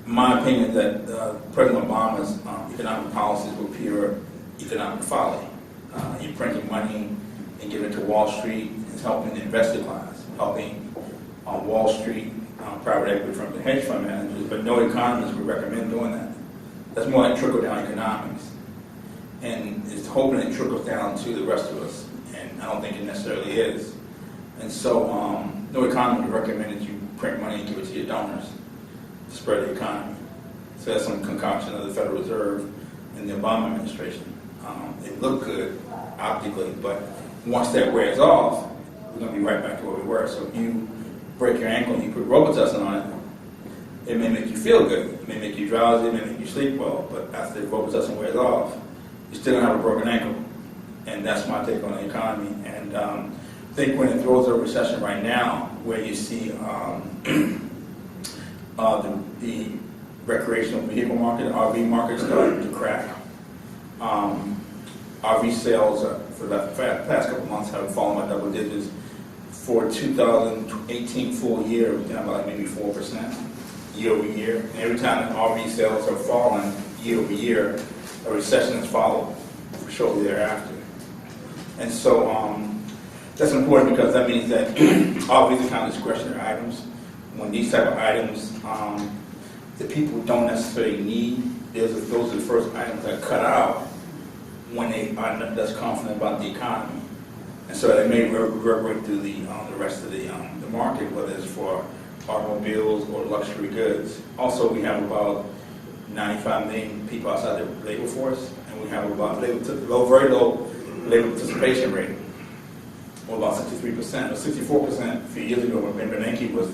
my opinion is that President Obama's economic policies were pure economic folly. You're printing money and giving it to Wall Street. It's helping the investor class, helping on Wall Street, private equity firms and hedge fund managers, but no economist would recommend doing that. That's more like trickle-down economics. And it's hoping it trickles down to the rest of us, and I don't think it necessarily is. And so no economist would recommend that you print money and give it to your donors to spread the economy. So that's some concoction of the Federal Reserve and the Obama administration. It looked good optically, but once that wears off, we're going to be right back to where we were. So if you break your ankle and you put Robitussin on it, it may make you feel good. It may make you drowsy, it may make you sleep well, but after the Robitussin wears off, you still don't have a broken ankle. And that's my take on the economy. And I think when it throws a recession right now, where you see the recreational vehicle market, RV market starting to crack. RV sales for the past couple months have fallen by double digits. For 2018 full year, we're down by like maybe 4% year over year. And every time the RV sales are falling year over year, a recession is followed shortly thereafter. And so that's important because that means that RVs are kind of discretionary items. When these type of items that people don't necessarily need, those are the first items that are cut out when they are not less confident about the economy. And so they may reverberate through the rest of the market, whether it's for automobiles or luxury goods. Also, we have about 95 million people outside the labor force, and we have about very low labor participation rate, or about 63% or 64% a few years ago when Ben Bernanke was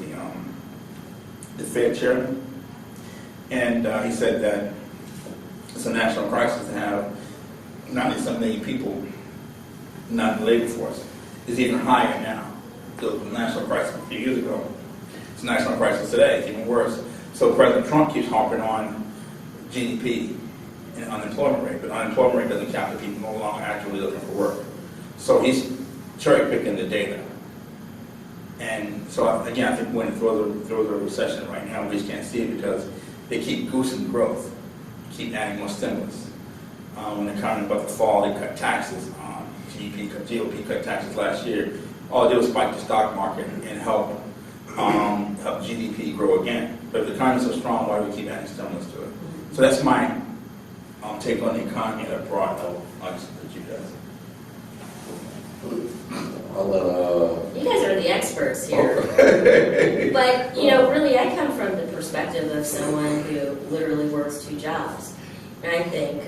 the Fed chairman. And he said that it's a national crisis to have 90-some million people not in the labor force. It's even higher now. So the national crisis a few years ago. It's a national crisis today. It's even worse. So President Trump keeps harping on GDP and unemployment rate, but unemployment rate doesn't count the people no longer actually looking for work. So he's cherry-picking the data. And so, again, I think when it throws a recession right now, we just can't see it because they keep goosing growth, keep adding more stimulus. When the economy was about to fall, they cut taxes. GOP cut taxes last year. All they did was spike the stock market and help GDP grow again. But if the economy is so strong, why do we keep adding stimulus to it? So that's my take on the economy at a broad level. I'll just put you guys. You guys are the experts here. Okay. But, really I come from the perspective of someone who literally works 2 jobs. And I think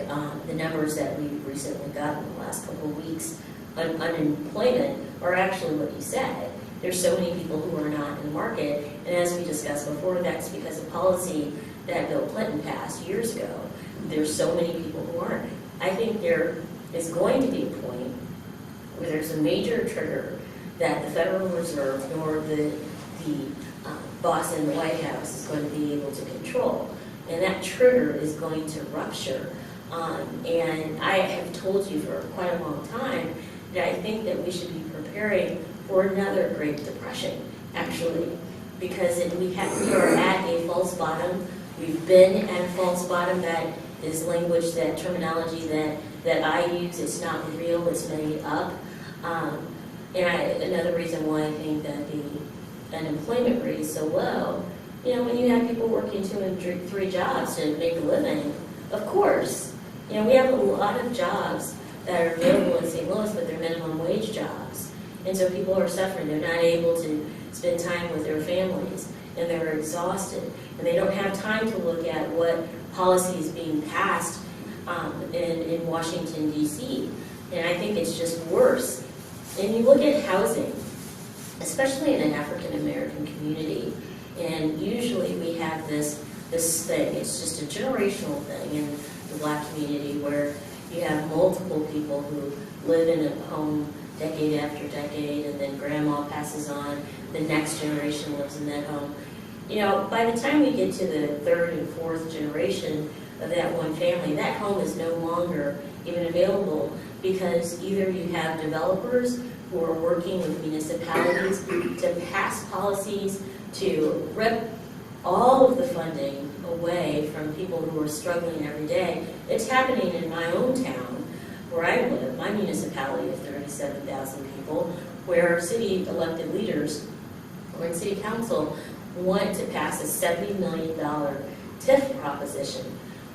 the numbers that we've recently gotten in the last couple of weeks on unemployment are actually what you said. There's so many people who are not in the market, and as we discussed before, that's because of policy that Bill Clinton passed years ago. There's so many people who aren't. I think there is going to be a point where there's a major trigger that the Federal Reserve nor the boss in the White House is going to be able to control. And that trigger is going to rupture. And I have told you for quite a long time that I think that we should be preparing for another Great Depression, actually, because we are at a false bottom. We've been at a false bottom. That is language, that terminology that I use. It's not real, it's made up. Another reason why I think that the unemployment rate is so low, when you have people working 2 and 3 jobs to make a living, of course, we have a lot of jobs that are available in St. Louis, but they're minimum wage jobs. And so people are suffering. They're not able to spend time with their families, and they're exhausted. And they don't have time to look at what policy is being passed in Washington, D.C. And I think it's just worse. And you look at housing, especially in an African-American community, and usually we have this thing, it's just a generational thing in the Black community where you have multiple people who live in a home decade after decade, and then grandma passes on, the next generation lives in that home. By the time we get to the 3rd and 4th generation of that one family, that home is no longer even available because either you have developers who are working with municipalities to pass policies to rip all of the funding away from people who are struggling every day. It's happening in my own town where I live, my municipality of 37,000 people, where city elected leaders or in city council want to pass a $70 million TIF proposition.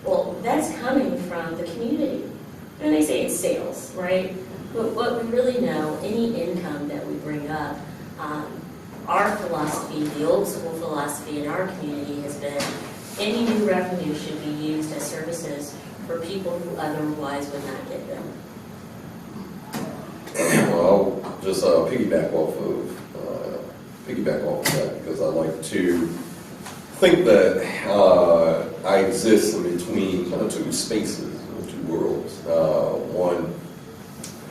Well, that's coming from the community. And they say it's sales, right? But what we really know, any income that we bring up, our philosophy, the old school philosophy in our community has been any new revenue should be used as services for people who otherwise would not get them. Well, I'll just piggyback off of that, because I like to think that I exist in between kind of two spaces, two worlds. One,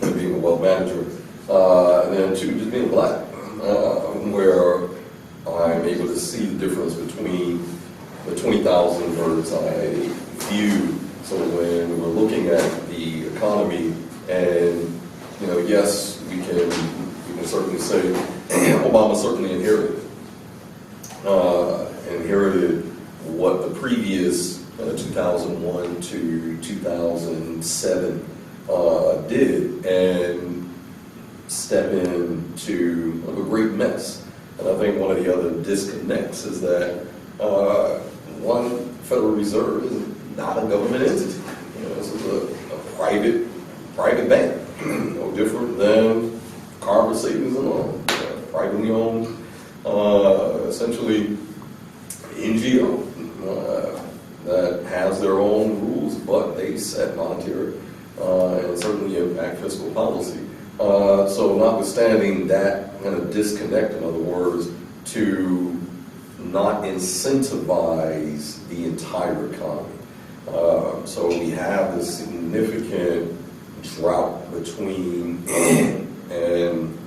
being a wealth manager, and then two, just being black, where I'm able to see the difference between the 20,000 bird's eye view. So when we're looking at the economy, and yes, we can certainly say Obama certainly inherited what the previous 2001 to 2007 did, and step into a great mess. And I think one of the other disconnects is that one, Federal Reserve is not a government entity. This is a private bank, no different than Carver Savings and Loan, privately owned, essentially NGO that has their own rules, but they set monetary and certainly impact fiscal policy. So notwithstanding that kind of disconnect, in other words, to not incentivize the entire economy. So we have this significant drought between and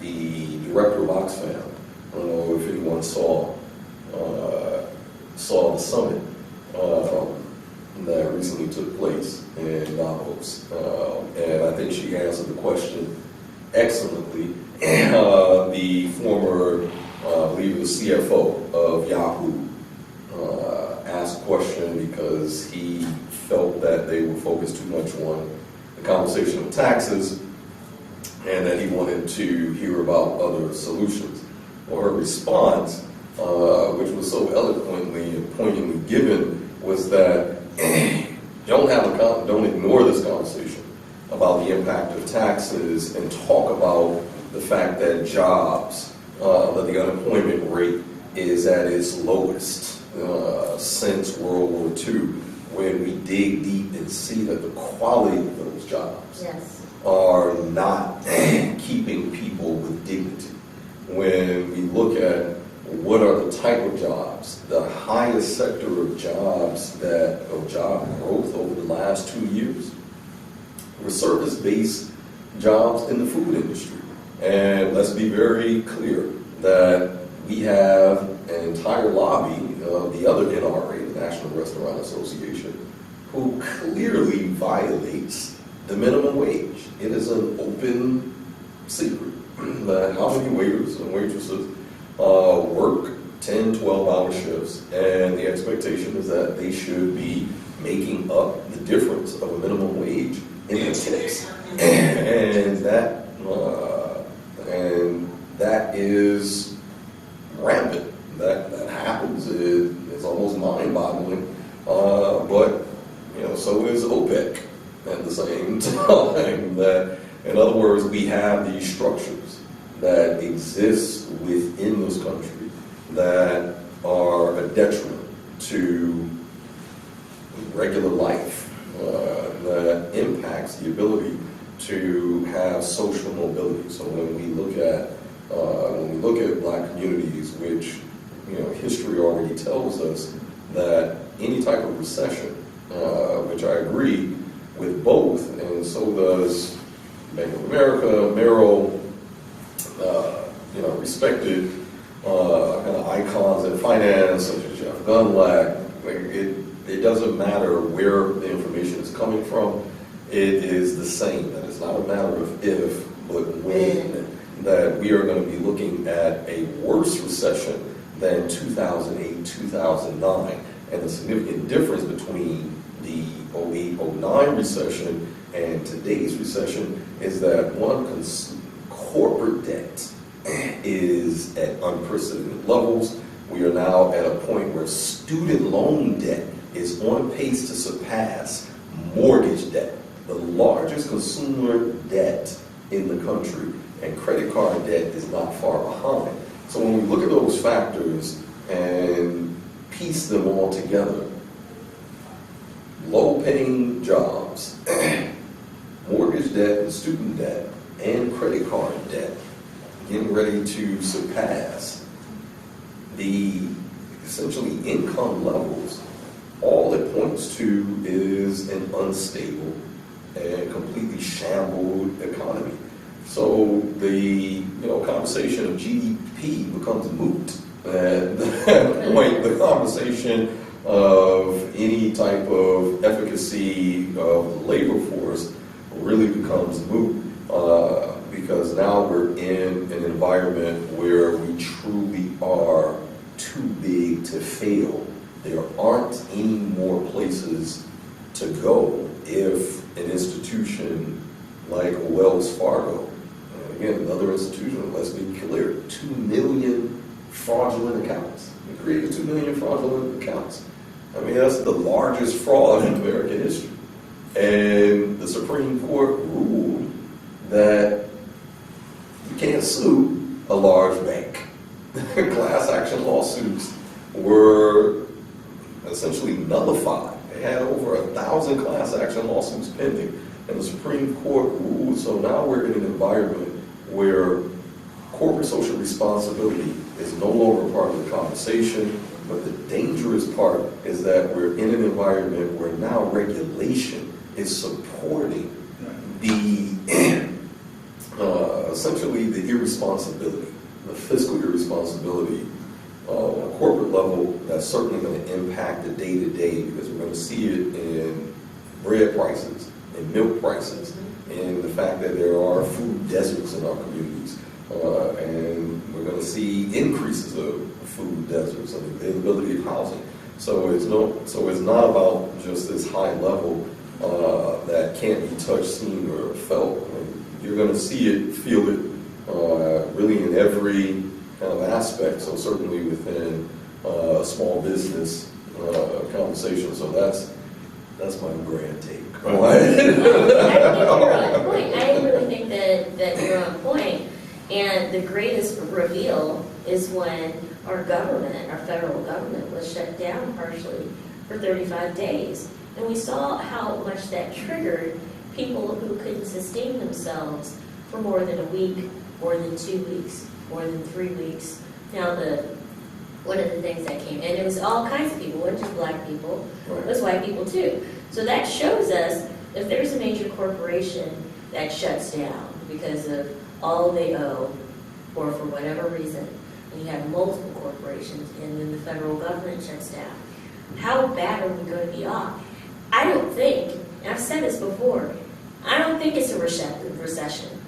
the director of Oxfam. I don't know if anyone saw the summit that recently took place in Davos, and I think she answered the question excellently. The former, I believe it was CFO of Yahoo, asked a question because he felt that they were focused too much on the conversation of taxes, and that he wanted to hear about other solutions. Well, her response, which was so eloquently and poignantly given, was that don't ignore this conversation about the impact of taxes, and talk about the fact that that the unemployment rate is at its lowest since World War II, when we dig deep and see that the quality of those jobs are not keeping people with dignity. When we look at what are the type of jobs, the highest sector of job growth over the last 2 years were service-based jobs in the food industry. And let's be very clear that we have an entire lobby of the other NRA, the National Restaurant Association, who clearly violates the minimum wage. It is an open secret that how many waiters and waitresses work 10, 12-hour shifts, and the expectation is that they should be making up the difference of a minimum wage in the tips. And that is rampant. That happens. It's almost mind-boggling. But so is OPEC at the same time. That, in other words, we have these structures that exist within this country that are a detriment to regular life, that impacts the ability to have social mobility. So when we look at black communities, which history already tells us that any type of recession, which I agree with both, and so does Bank of America, Merrill, respected kind of icons in finance, such as Jeff Gundlach. It doesn't matter where the information is coming from. It is the same. That it's not a matter of if, but when, that we are going to be looking at a worse recession than 2008, 2009. And the significant difference between the 08-09 recession and today's recession is that corporate debt is at unprecedented levels. We are now at a point where student loan debt is on pace to surpass mortgage debt, the largest consumer debt in the country, and credit card debt is not far behind. So when we look at those factors and piece them all together, low-paying jobs, mortgage debt and student debt, and credit card debt getting ready to surpass the essentially income levels, all it points to is an unstable and completely shambled economy. So the conversation of GDP becomes moot. At that point, the conversation of any type of efficacy of the labor force really becomes moot because now we're in an environment where we truly are too big to fail. There aren't any more places to go if an institution like Wells Fargo, and again, another institution, let's be clear, 2 million fraudulent accounts. We created 2 million fraudulent accounts. I mean, that's the largest fraud in American history. And the Supreme Court ruled that you can't sue a large bank. Class action lawsuits were essentially nullified. They had over 1,000 class action lawsuits pending, and the Supreme Court ruled. So now we're in an environment where corporate social responsibility is no longer part of the conversation, but the dangerous part is that we're in an environment where now regulation is supporting the essentially the irresponsibility, the fiscal irresponsibility on a corporate level that's certainly going to impact the day-to-day, because we're going to see it in bread prices, in milk prices, in the fact that there are food deserts in our communities. And we're going to see increases of food deserts and availability of housing. So it's not about just this high level that can't be touched, seen, or felt. I mean, you're going to see it, feel it, really in every kind of aspect. So certainly within small business conversation. So that's my grand take. I think you're on point. I really think that you're on point. And the greatest reveal is when our government, our federal government, was shut down partially for 35 days. And we saw how much that triggered people who couldn't sustain themselves for more than a week, more than 2 weeks, more than 3 weeks. Now, one of the things that came, and it was all kinds of people, it wasn't just black people, it was white people too. So that shows us if there's a major corporation that shuts down because of all they owe, or for whatever reason, and you have multiple corporations, and then the federal government shuts down, how bad are we going to be off? I don't think, and I've said this before, I don't think it's a recession.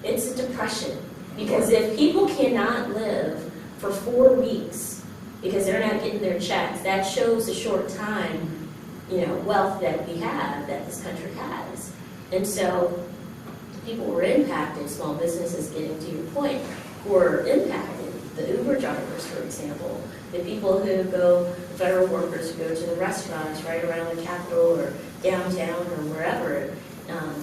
It's a depression. Because if people cannot live for 4 weeks because they're not getting their checks, that shows the short time, wealth that we have, that this country has. And so people were impacted, small businesses, getting to your point, were impacted. The Uber drivers, for example, the people who go, federal workers who go to the restaurants right around the Capitol or downtown or wherever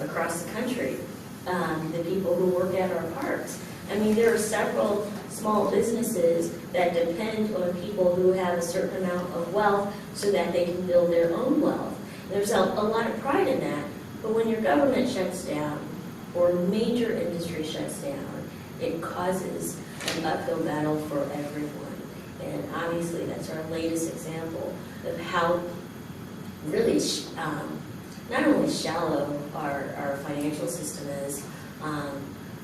across the country, the people who work at our parks. I mean, there are several small businesses that depend on people who have a certain amount of wealth so that they can build their own wealth. There's a lot of pride in that, but when your government shuts down or major industry shuts down, it causes an uphill battle for everyone. And obviously that's our latest example of how really not only shallow our financial system is,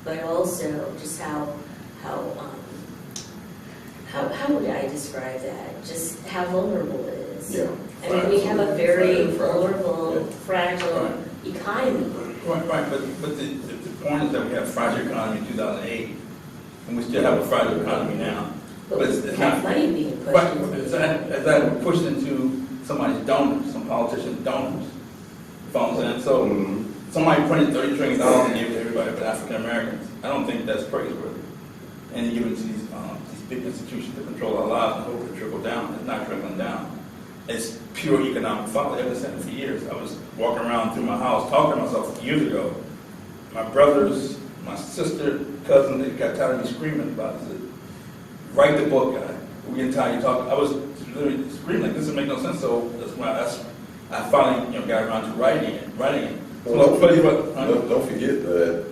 but also just how would I describe that? Just how vulnerable it is. Yeah. I mean, we have a very vulnerable, fragile economy. Right, but the point is that we had a fragile economy in 2008, and we still have a fragile economy now. But it's we not- have money being pushed But into is these that pushed into somebody's donors, some politician's donors? You follow what I'm saying? So somebody printed $30 trillion and gave it to everybody but African Americans. I don't think that's praiseworthy. And you give it to these big institutions to control our lives and hope to trickle down. It's not trickling down. It's pure economic folly. I've been saying it for years. I was walking around through my house talking to myself years ago. My brothers, my sister, cousin, they got tired of me screaming about it. Write the book, guy. We're getting tired of you talking. I was literally screaming like this doesn't make no sense. So I finally got around to writing it. So Well, don't don't forget that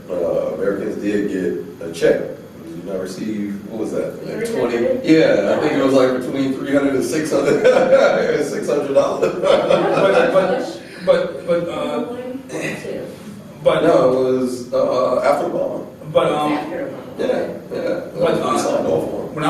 Americans did get a check. Did you not receive, what was that? Like 300? Yeah, I think it was like between $300 and $600. But No, it was after Obama. Yeah. We signed off on it. When I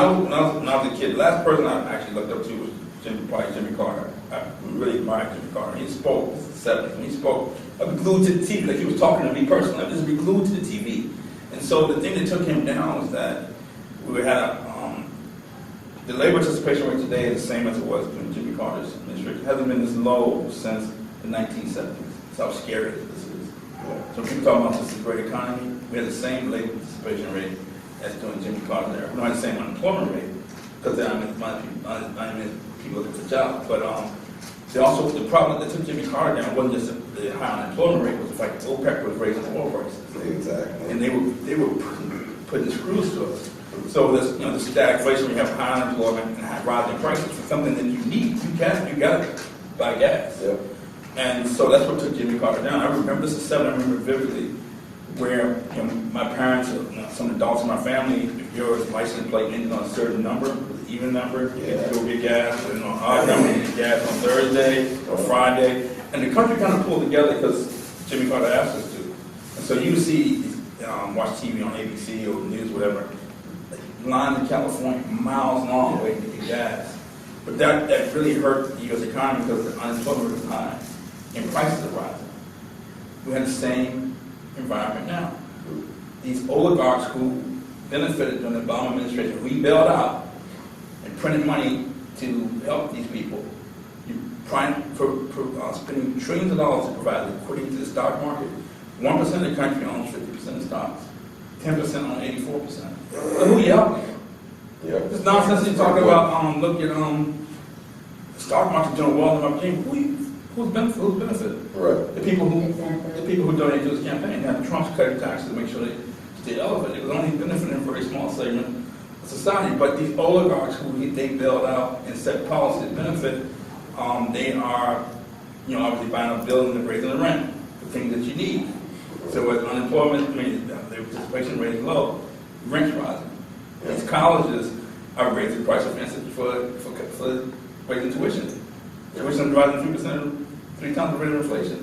was a kid, the last person I actually looked up to was Jimmy Carter. I really admired Jimmy Carter. He spoke, this is the 70s, when he spoke, I'd be glued to the TV, like he was talking to me personally. I'd just be glued to the TV. And so the thing that took him down was that we had the labor participation rate today is the same as it was during Jimmy Carter's administration. It hasn't been this low since the 1970s. That's how scary this is. So people talking about this is a great economy. We had the same labor participation rate as during Jimmy Carter's era. We don't have the same unemployment rate because I'm in people looking for jobs. But the problem that took Jimmy Carter down wasn't just the high unemployment rate, was the fact that OPEC was raising oil prices. Exactly. And they were putting screws to us. So this the stagflation, we have high unemployment and high rising prices for something that you need. You got to buy gas. Yep. And so that's what took Jimmy Carter down. I remember this is 7. I remember vividly where my parents, some adults in my family, if your license plate ended on a certain number, an even number, you could go get gas, or odd number, you get gas on Thursday or Friday. And the country kind of pulled together because Jimmy Carter asked us to. And so you see, watch TV on ABC or news, whatever, lines in California, miles long waiting to get gas. But that really hurt the U.S. economy because the unemployment was high and prices are rising. We have the same environment now. These oligarchs who benefited during the Obama administration, we bailed out and printed money to help these people. Spending trillions of dollars to provide liquidity to the stock market. 1% of the country owns 50% of stocks. 10% on 84%. So who you helping? Yep. This nonsense you're talking about, look at the stock market doing well in my game. Who's benefited? Right. The people who donate to his campaign. Now Trump's cutting taxes to make sure they stay elevated. It was only benefiting a very small segment of society. But these oligarchs who they bailed out and set policy to benefit, they are, obviously buying up buildings and raising the rent, the things that you need. So with unemployment, the participation rate is low, rent's rising. These colleges are raising the price of institute for raising tuition. Tuition is rising 3%, 3 times the rate of inflation.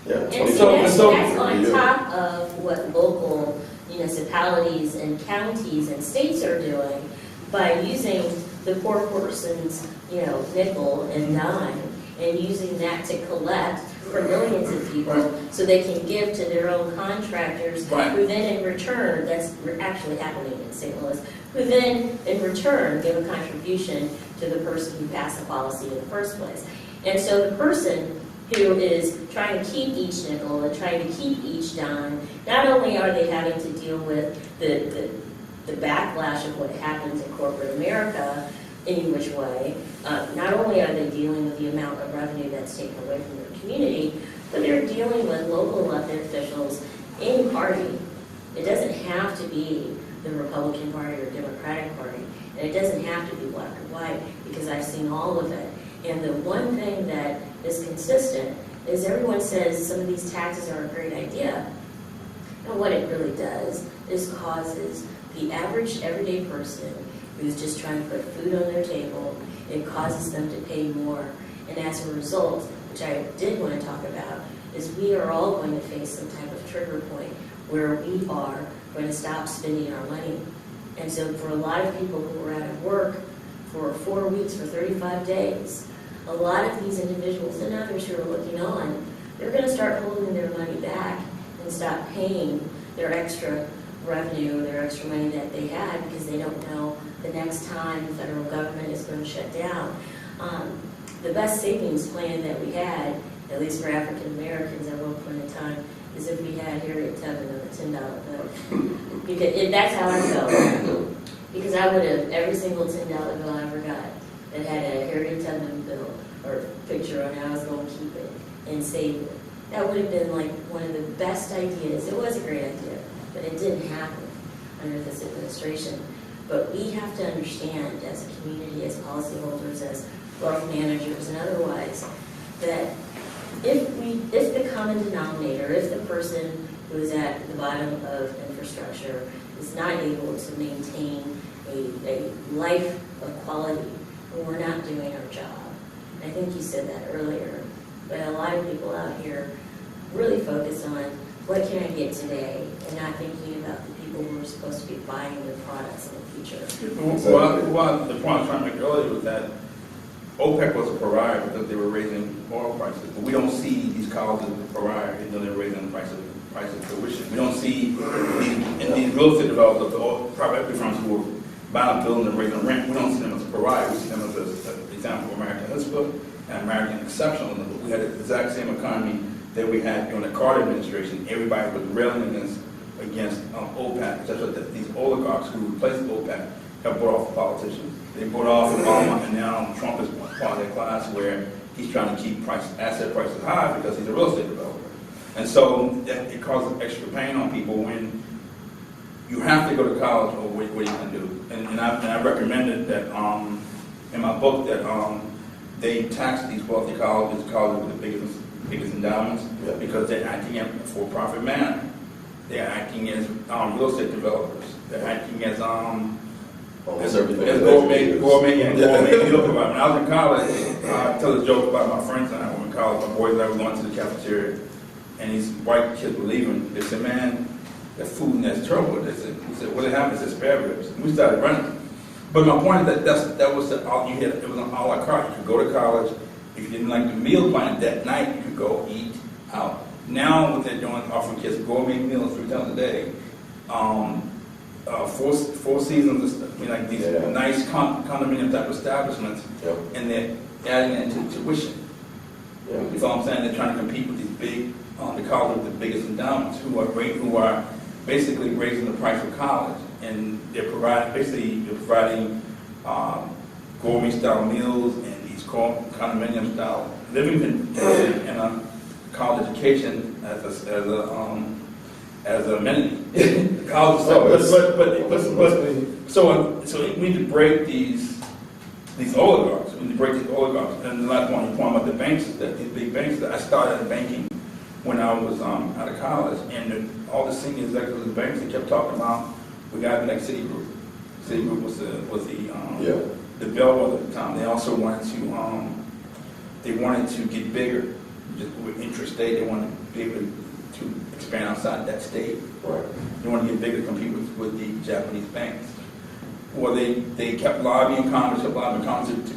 Yeah. And $20. that's on top of what local municipalities and counties and states are doing by using the poor person's, nickel and dime and using that to collect for millions of people so they can give to their own contractors who then in return, that's actually happening in St. Louis, who then in return give a contribution to the person who passed the policy in the first place. And so the person who is trying to keep each nickel and trying to keep each dime, not only are they having to deal with the backlash of what happens in corporate America any which way, not only are they dealing with the amount of revenue that's taken away from their community, but they're dealing with local elected officials, any party. It doesn't have to be the Republican Party or Democratic Party, and it doesn't have to be black or white, because I've seen all of it. And the one thing that is consistent is everyone says some of these taxes are a great idea. And what it really does is causes the average everyday person who's just trying to put food on their table, it causes them to pay more. And as a result, which I did want to talk about, is we are all going to face some type of trigger point where we are going to stop spending our money. And so for a lot of people who are out of work for 4 weeks, for 35 days, a lot of these individuals and others who are looking on, they're going to start holding their money back and stop paying their extra revenue, their extra money that they had, because they don't know the next time the federal government is going to shut down. The best savings plan that we had, at least for African Americans at one point in time, is if we had Harriet Tubman on the $10 bill. Because that's how I felt. Because I would have, every single $10 bill I ever got that had a Harriet Tubman bill or picture on it, I was going to keep it and save it. That would have been like one of the best ideas. It was a great idea, but it didn't happen under this administration. But we have to understand as a community, as policyholders, as wealth managers and otherwise, that if the common denominator, if the person who is at the bottom of infrastructure is not able to maintain a life of quality, then we're not doing our job. And I think you said that earlier, but a lot of people out here really focus on what can I get today and not thinking about the people who are supposed to be buying their products in the future. Well, the point I was trying to make earlier was that OPEC was a pariah because they were raising oil prices. But we don't see these colleges as a pariah until they're raising the price of tuition. We don't see these real estate developers, the private equity firms who are buying up buildings and raising rent. We don't see them as a pariah. We see them as an example of American history and American exceptionalism. We had the exact same economy that we had during the Carter administration. Everybody was railing against OPEC. That's what these oligarchs who replaced OPEC have bought off the politicians. They bought off Obama, and now Trump is part of that class where he's trying to keep asset prices high because he's a real estate developer. And so it causes extra pain on people when you have to go to college or what are you going to do? And I recommended that in my book that they tax these wealthy colleges with the biggest endowments because they're acting in a for-profit manner. They're acting as real estate developers. They're acting as gourmet meal provider. When I was in college, I tell a joke about my friends and I were in college. My boys and I were going to the cafeteria, and these white kids were leaving. They said, "Man, that food in that's terrible." They said, "We said, what happened?" They said, "Spare ribs." And we started running. But my point is that was all you had. It was an a la carte. You could go to college. If you didn't like the meal plan that night, you could go eat out. Now what they're doing is offering kids gourmet meals 3 times a day. Four seasons, like these nice condominium type establishments, and they're adding it into tuition. You know what I'm saying? They're trying to compete with these big, the colleges with the biggest endowments, who are basically raising the price of college, and they're providing gourmet style meals and these condominium style living and a college education as a amenity. College stuff. So we need to break these oligarchs. We need to break these oligarchs. And the last one, you point about the banks, these big banks. That I started banking when I was out of college, and all the senior executives of the banks, they kept talking about we got the next Citigroup. Citigroup was the bellwether at the time. They also wanted to get bigger. Just with intrastate, they wanted to be able to expand outside that state. Right. They wanted to get bigger to compete with the Japanese banks. Well, they kept lobbying Congress to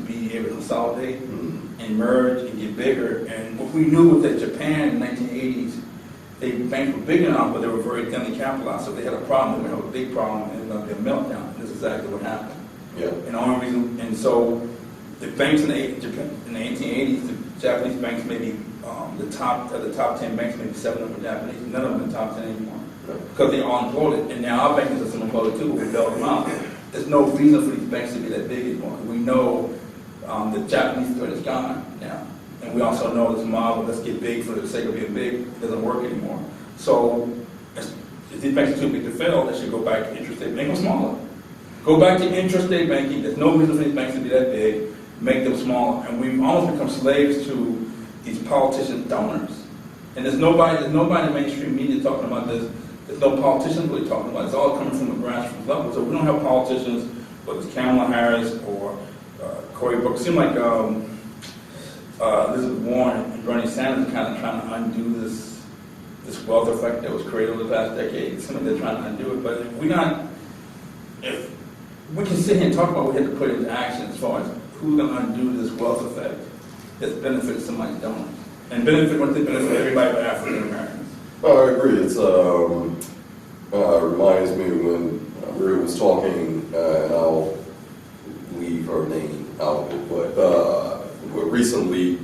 be able to consolidate and merge and get bigger. And what we knew was that Japan in the 1980s, the banks were big enough, but they were very thinly capitalized. So if they had a problem, they would have a big problem, and it would be a meltdown. And this is exactly what happened. Yeah. And the only reason, and so the banks in the 1880s, the Japanese banks maybe the top 10 banks, maybe 7 of them were Japanese. None of them in the top 10 anymore because they all imploded. And now our banking system imploded too. We bailed them out. There's no reason for these banks to be that big anymore. We know the Japanese threat is gone now, and we also know this model, let's get big for the sake of being big, doesn't work anymore. So if these banks are too big to fail, they should go back to intrastate, make them smaller. Go back to intrastate banking. There's no reason for these banks to be that big. Make them smaller, and we've almost become slaves to these politician donors. And there's nobody in the mainstream media talking about this. There's no politicians really talking about it. It's all coming from the grassroots level. So we don't have politicians, whether it's Kamala Harris or Cory Booker. It seems like Elizabeth Warren and Bernie Sanders are kind of trying to undo this wealth effect that was created over the past decade. It seems like they're trying to undo it. But if we can sit here and talk about what we have to put into action as far as who's going to undo this wealth effect that's benefited somebody's donors and benefit everybody but African Americans. Oh, I agree. It's reminds me when Maria was talking, and I'll her name out of it, but recently,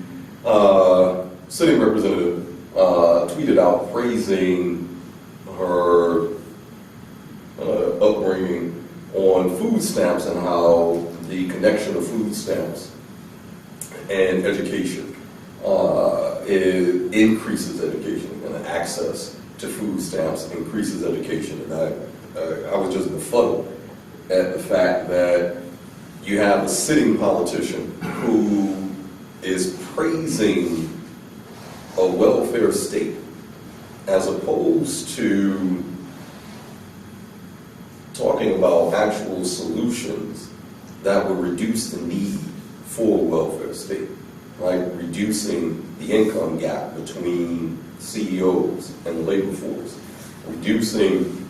sitting representative tweeted out praising her upbringing on food stamps and how the connection of food stamps and education it increases education, and access to food stamps increases education. And I was just befuddled at the fact that you have a sitting politician who is praising a welfare state as opposed to talking about actual solutions that would reduce the need for a welfare state, like reducing the income gap between CEOs and the labor force, reducing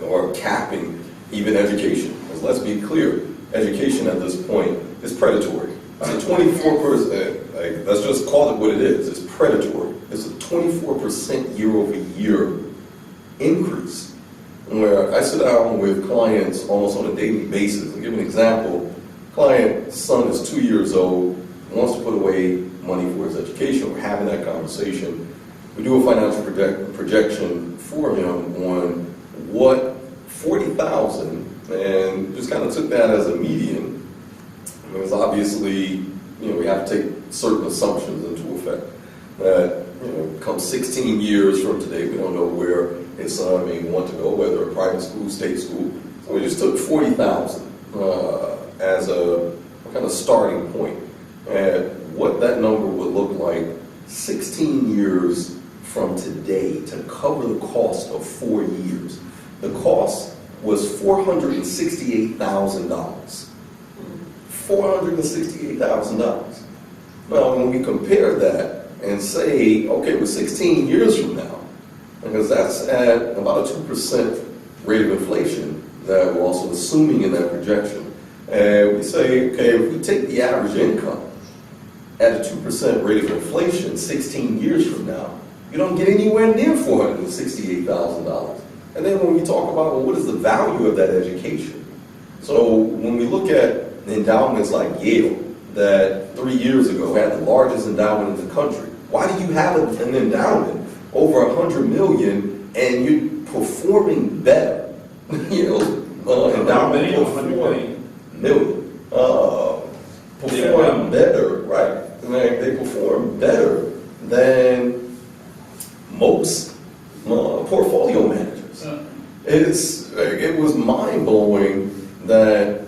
or capping even education. Because let's be clear, education at this point is predatory. It's a 24%, let's just call it what it is, it's predatory. It's a 24% year-over-year increase. Where I sit down with clients almost on a daily basis. I'll give an example. Client's son is 2 years old, wants to put away money for his education. We're having that conversation. We do a financial projection for him on what 40,000, and just kind of took that as a median. Because obviously, we have to take certain assumptions into effect. That, come 16 years from today, we don't know where his son may want to go, whether a private school, state school. So we just took 40,000 as a kind of starting point. And what that number would look like 16 years from today to cover the cost of 4 years. The cost was $468,000. $468,000. Now, when we compare that and say, okay, with 16 years from now, because that's at about a 2% rate of inflation that we're also assuming in that projection. And we say, okay, if we take the average income at a 2% rate of inflation 16 years from now, you don't get anywhere near $468,000. And then when we talk about, well, what is the value of that education? So when we look at endowments like Yale, that 3 years ago had the largest endowment in the country, why do you have an endowment over $100 million and you're performing better? Endowment perform better, right? They perform better than most portfolio managers. It was mind-blowing that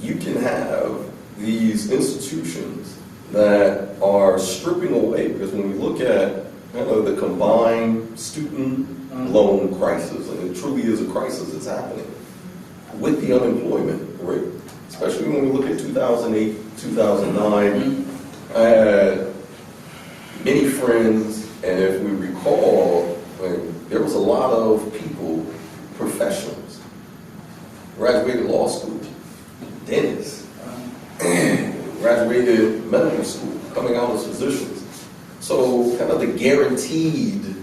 you can have these institutions that are stripping away, because when we look at the combined student loan crisis, and it truly is a crisis that's happening, with the unemployment rate, especially when we look at 2008, 2009, I had many friends, and if we recall, there was a lot of people, professionals, graduated law school, dentists, graduated medical school, coming out as physicians. So kind of the guaranteed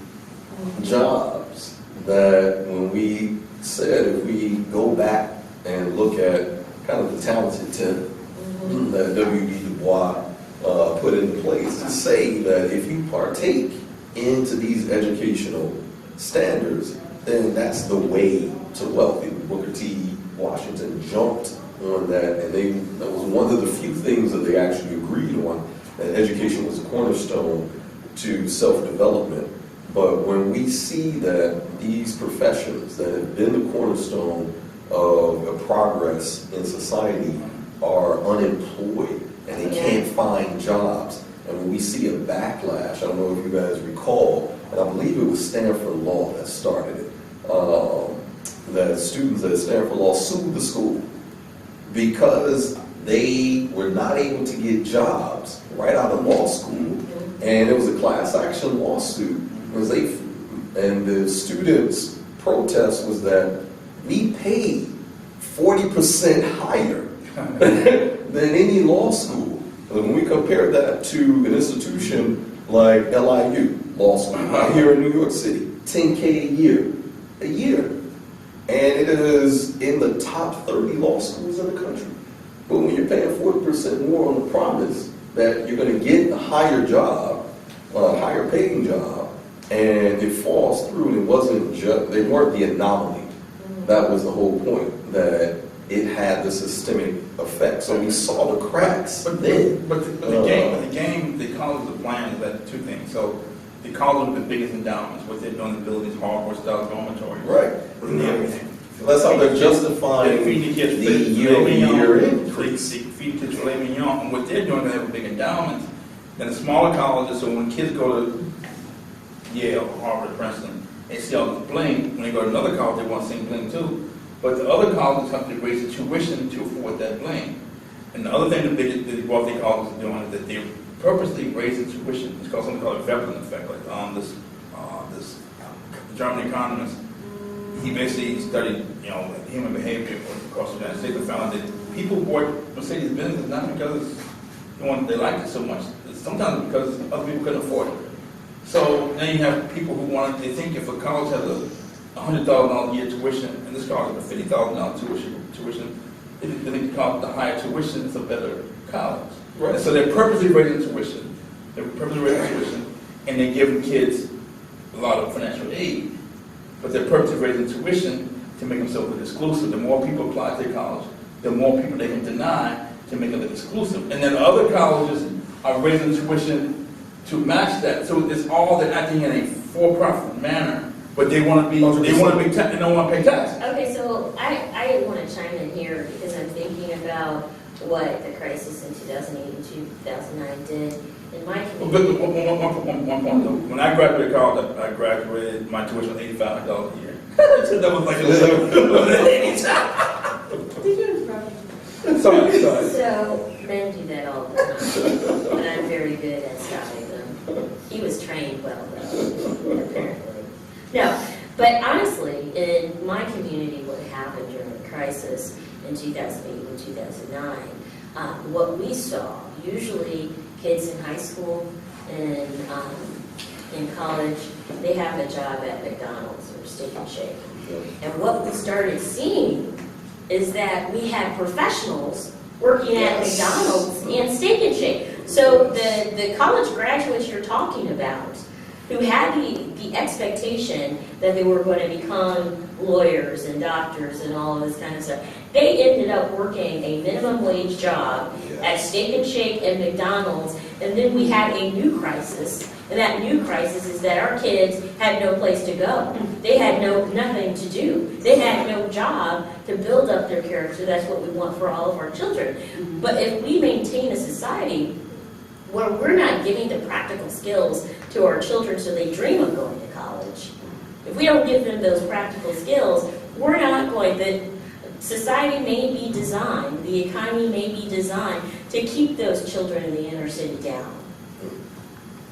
jobs that when we said if we go back and look at kind of the talented 10 that W.B. Du Bois put into place to say that if you partake into these educational standards, then that's the way to wealth. Booker T. Washington jumped on that, and that was one of the few things that they actually agreed on, that education was a cornerstone to self-development. But when we see that these professions that have been the cornerstone of progress in society are unemployed and they can't find jobs, and when we see a backlash, I don't know if you guys recall, and I believe it was Stanford Law that started it, that students at Stanford Law sued the school because they were not able to get jobs right out of law school, and it was a class action lawsuit. And the students' protest was that we paid 40% higher than any law school. And when we compare that to an institution like LIU Law School right here in New York City, $10K a year. And it is in the top 30 law schools in the country. But when you're paying 40% more on the promise that you're going to get a higher job, a higher paying job, and it falls through, and it wasn't just, they weren't the anomaly. That was the whole point, that it had the systemic effect. So we saw the cracks. But then. the game, they call it the plan is that two things. So they call them the biggest endowments, what they're doing to build these Hogwarts-style dormitories. Right. And everything. That's how they're justifying They're feeding the kids the year-over-year increase. They feed kids filet mignon, and what they're doing, they have a big endowment. And the smaller colleges, so when kids go to Yale, Harvard, Princeton, they see all this bling. When they go to another college, they want the same bling too. But the other colleges have to raise the tuition to afford that bling. And the other thing that the wealthy colleges are doing is that they're purposely raising tuition. It's called something called a Veblen effect. Like this German economist, he basically studied, human behavior across the United States and found that people bought Mercedes-Benz not because they liked it so much. It's sometimes because other people couldn't afford it. So now you have people who they think if a college has a $100,000 a year tuition, and this college has a $50,000 tuition, they think the higher tuition is a better college. Right. And so they're purposely raising tuition. And they're giving kids a lot of financial aid. But they're purposely raising tuition to make themselves look exclusive. The more people apply to college, the more people they can deny to make it look exclusive. And then other colleges are raising tuition to match that. So it's all they're acting in a for-profit manner, but they want to be, they don't want to pay taxes. Okay, so I want to chime in here because I'm thinking about what the crisis in 2008 and 2009 did in my community. But one point though, when I graduated college, I graduated, my tuition was $85 a year. So that was like a Sorry. So men do that all the time, and I'm very good at stopping them. He was trained well, though, apparently. No, but honestly, in my community, what happened during the crisis in 2008 and 2009, what we saw, usually kids in high school and in college, they have a job at McDonald's or Steak and Shake. And what we started seeing is that we had professionals working at McDonald's and Steak and Shake. So the college graduates you're talking about, who had the expectation that they were going to become lawyers and doctors and all of this kind of stuff, they ended up working a minimum wage job at Steak and Shake and McDonald's, and then we had a new crisis. And that new crisis is that our kids had no place to go. They had nothing to do. They had no job to build up their character. That's what we want for all of our children. But if we maintain a society where we're not giving the practical skills to our children so they dream of going to college, if we don't give them those practical skills, we're not going to. Society may be designed, the economy may be designed to keep those children in the inner city down.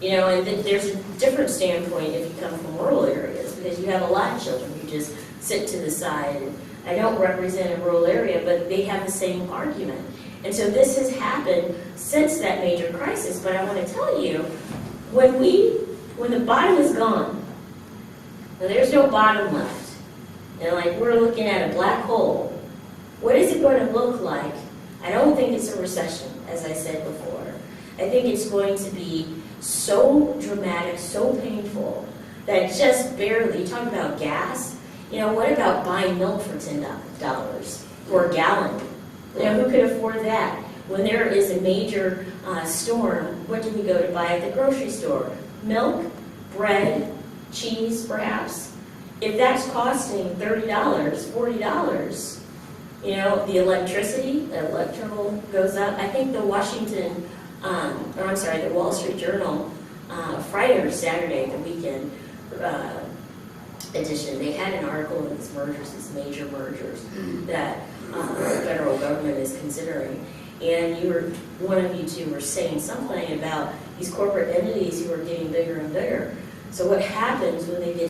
And there's a different standpoint if you come from rural areas, because you have a lot of children who just sit to the side. And I don't represent a rural area, but they have the same argument. And so this has happened since that major crisis. But I want to tell you, when the bottom is gone, and there's no bottom left, and like we're looking at a black hole, what is it going to look like? I don't think it's a recession, as I said before. I think it's going to be so dramatic, so painful, that just barely, talk about gas, what about buying milk for $10 for a gallon? Who could afford that? When there is a major storm, what do we go to buy at the grocery store? Milk, bread, cheese, perhaps. If that's costing $30, $40, the electrical goes up. I think the the Wall Street Journal, Friday or Saturday, the weekend edition, they had an article on these mergers, these major mergers that the federal government is considering. And one of you two were saying something about these corporate entities who are getting bigger and bigger. So what happens when they get